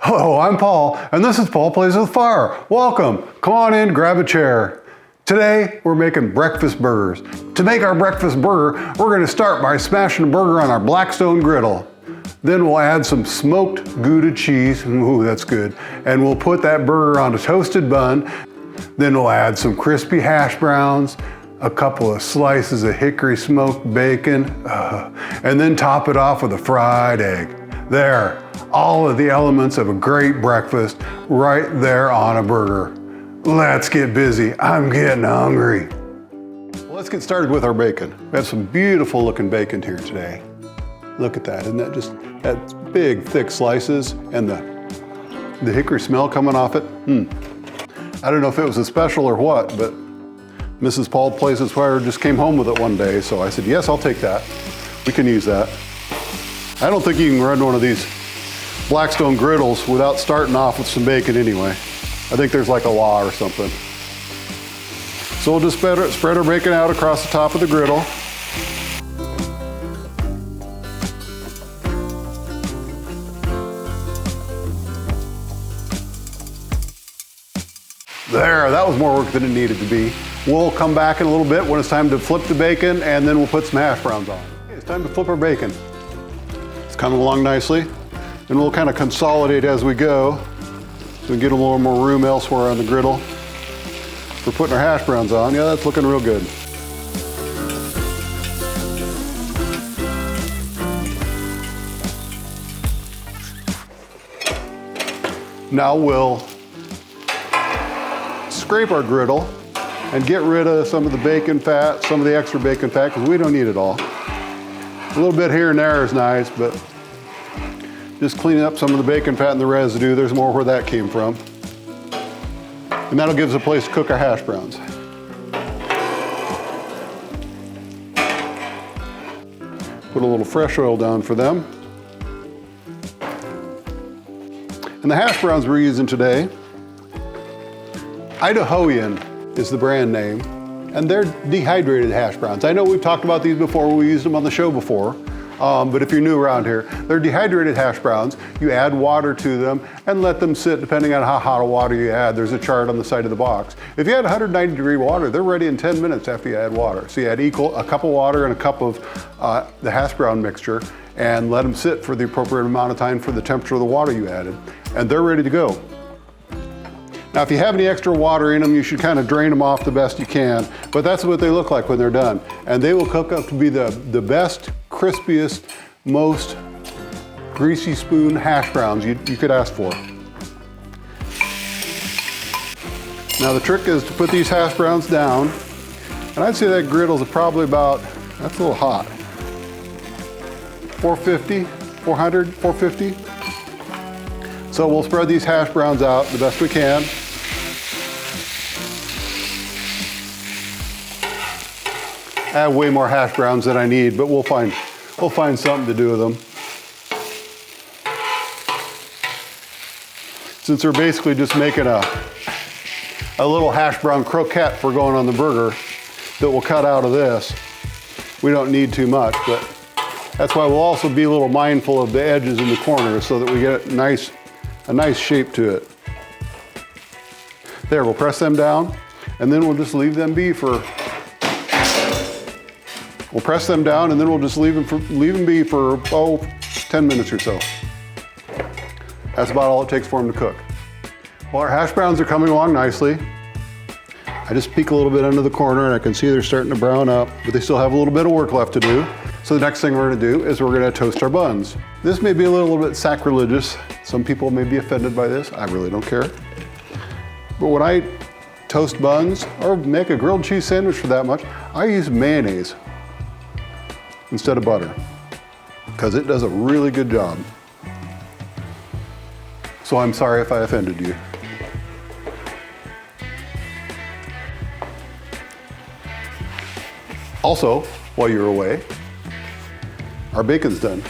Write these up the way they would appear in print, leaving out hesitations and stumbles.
Hello, I'm Paul, and this is Paul Plays with Fire. Welcome. Come on in, grab a chair. Today, we're making breakfast burgers. To make our breakfast burger, we're going to start by smashing a burger on our Blackstone griddle. Then we'll add some smoked gouda cheese. Ooh, that's good. And we'll put that burger on a toasted bun. Then we'll add some crispy hash browns, a couple of slices of hickory smoked bacon, and then top it off with a fried egg. There, all of the elements of a great breakfast right there on a burger. Let's get busy. I'm getting hungry. Well, let's get started with our bacon. We have some beautiful looking bacon here today. Look at that, isn't that just that big, thick slices and the hickory smell coming off it? I don't know if it was a special or what, but Mrs. Paul Plays with Fire just came home with it one day, so I said, yes, I'll take that. We can use that. I don't think you can run one of these Blackstone griddles without starting off with some bacon anyway. I think there's like a law or something. So we'll just spread our bacon out across the top of the griddle. There, that was more work than it needed to be. We'll come back in a little bit when it's time to flip the bacon, and then we'll put some hash browns on. It's time to flip our bacon. It's coming along nicely. And we'll kind of consolidate as we go, so we get a little more room elsewhere on the griddle. We're putting our hash browns on. Yeah, that's looking real good. Now we'll scrape our griddle and get rid of some of the bacon fat, some of the extra bacon fat, because we don't need it all. A little bit here and there is nice, but just cleaning up some of the bacon fat and the residue. There's more where that came from. And that'll give us a place to cook our hash browns. Put a little fresh oil down for them. And the hash browns we're using today, Idahoan is the brand name, and they're dehydrated hash browns. I know we've talked about these before, we used them on the show before, but if you're new around here, they're dehydrated hash browns. You add water to them and let them sit depending on how hot of water you add. There's a chart on the side of the box. If you add 190-degree water, they're ready in 10 minutes after you add water. So you add a cup of water and a cup of the hash brown mixture and let them sit for the appropriate amount of time for the temperature of the water you added, and they're ready to go. Now, if you have any extra water in them, you should kind of drain them off the best you can, but that's what they look like when they're done. And they will cook up to be the best, crispiest, most greasy spoon hash browns you could ask for. Now, the trick is to put these hash browns down, and I'd say that griddle's probably about, that's a little hot, 450, 400, 450. So we'll spread these hash browns out the best we can. I have way more hash browns than I need, but we'll find something to do with them. Since we're basically just making a little hash brown croquette for going on the burger that we'll cut out of this, we don't need too much, but that's why we'll also be a little mindful of the edges in the corners so that we get a nice shape to it. There, we'll press them down, and then we'll just leave them be for, we'll press them down, and then we'll just leave them be for, 10 minutes or so. That's about all it takes for them to cook. Well, our hash browns are coming along nicely. I just peek a little bit under the corner, and I can see they're starting to brown up, but they still have a little bit of work left to do. So the next thing we're gonna do is we're gonna toast our buns. This may be a little bit sacrilegious. Some people may be offended by this. I really don't care. But when I toast buns, or make a grilled cheese sandwich for that much, I use mayonnaise instead of butter, because it does a really good job. So I'm sorry if I offended you. Also, while you're away, our bacon's done.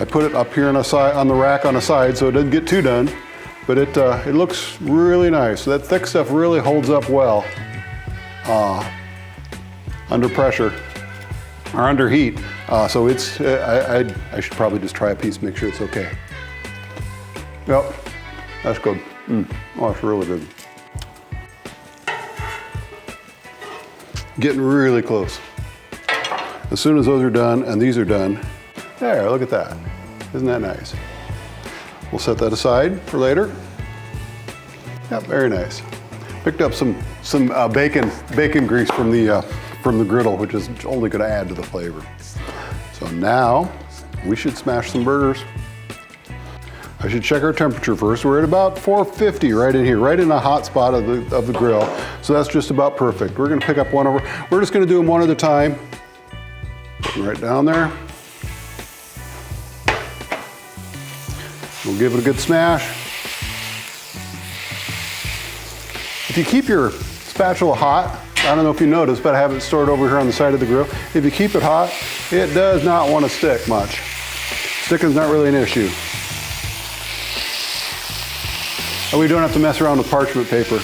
I put it up here on the rack on the side so it doesn't get too done, but it looks really nice. That thick stuff really holds up well under pressure or under heat. So it's, I should probably just try a piece, make sure it's okay. Yep, that's good. Oh, it's really good. Getting really close. As soon as those are done and these are done, there, look at that. Isn't that nice? We'll set that aside for later. Yep, very nice. Picked up some bacon grease from the griddle, which is only going to add to the flavor. So now we should smash some burgers. I should check our temperature first. We're at about 450 right in here, right in the hot spot of the grill. So that's just about perfect. We're going to pick up one over. We're just going to do them one at a time. Right down there. We'll give it a good smash. If you keep your spatula hot, I don't know if you noticed, but I have it stored over here on the side of the grill. If you keep it hot, it does not want to stick much. Sticking's not really an issue. And we don't have to mess around with parchment paper.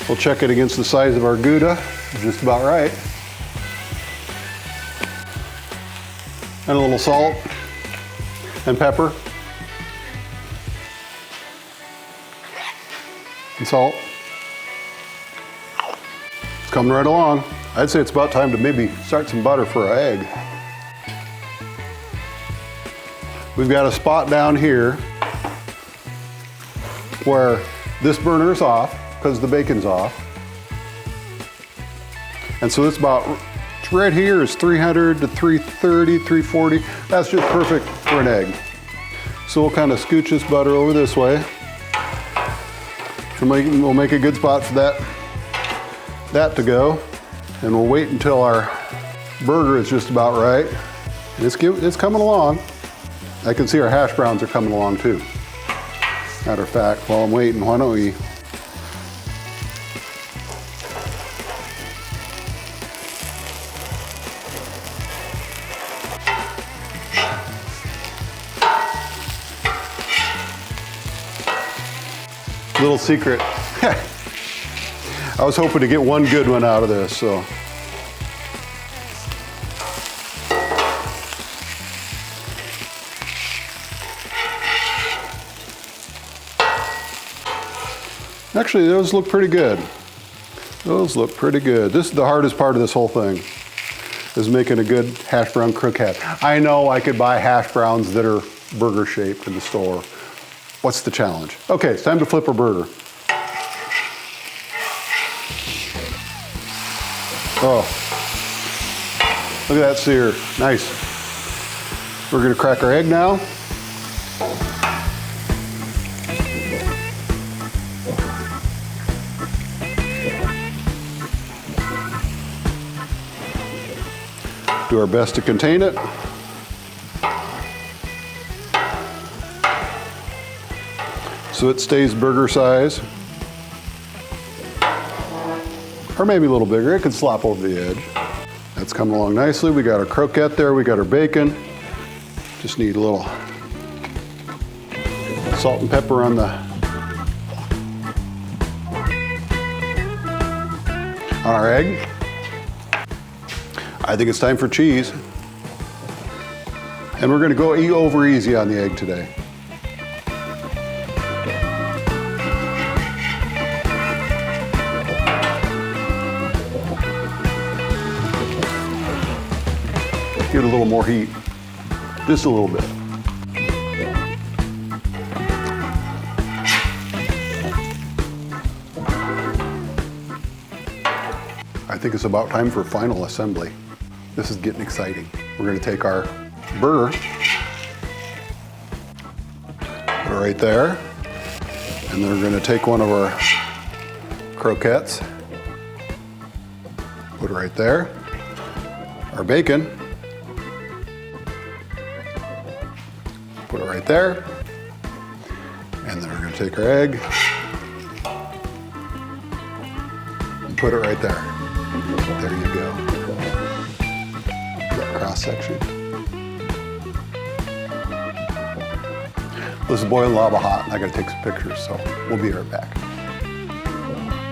We'll check it against the size of our gouda, just about right. And a little salt and pepper. And salt. It's coming right along. I'd say it's about time to maybe start some butter for our egg. We've got a spot down here where this burner is off because the bacon's off. And so it's right here is 300 to 330, 340. That's just perfect for an egg. So we'll kind of scooch this butter over this way. We'll make a good spot for that to go. And we'll wait until our burger is just about right. And it's coming along. I can see our hash browns are coming along too. Matter of fact, while I'm waiting, why don't we little secret. I was hoping to get one good one out of this, so. Actually, those look pretty good. Those look pretty good. This is the hardest part of this whole thing, is making a good hash brown croquette. I know I could buy hash browns that are burger shaped in the store. What's the challenge? Okay, it's time to flip our burger. Oh, look at that sear, nice. We're gonna crack our egg now. Do our best to contain it. So it stays burger size. Or maybe a little bigger, it could slop over the edge. That's coming along nicely. We got our croquette there, we got our bacon. Just need a little salt and pepper on our egg. I think it's time for cheese. And we're gonna go over easy on the egg today. Get a little more heat, just a little bit. I think it's about time for final assembly. This is getting exciting. We're gonna take our burger, put it right there, and then we're gonna take one of our croquettes, put it right there, our bacon, put it right there, and then we're going to take our egg and put it right there. There you go. That cross section. This is boiling lava hot, and I got to take some pictures, so we'll be right back.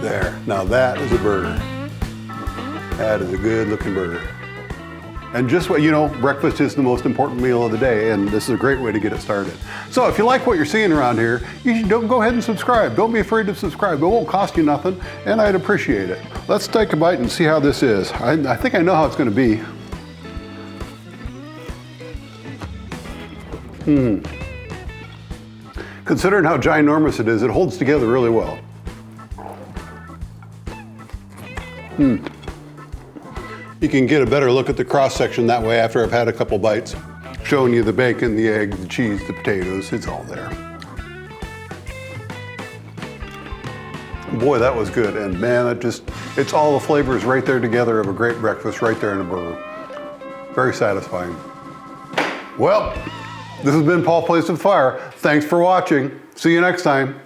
There. Now that is a burger. That is a good looking burger. And just what you know, breakfast is the most important meal of the day, and this is a great way to get it started. So if you like what you're seeing around here, you should go ahead and subscribe. Don't be afraid to subscribe. It won't cost you nothing, and I'd appreciate it. Let's take a bite and see how this is. I think I know how it's going to be. Considering how ginormous it is, it holds together really well. You can get a better look at the cross section that way after I've had a couple bites, showing you the bacon, the egg, the cheese, the potatoes, it's all there. Boy, that was good, and man, it's all the flavors right there together of a great breakfast right there in a burger. Very satisfying. Well, this has been Paul Plays with Fire. Thanks for watching. See you next time.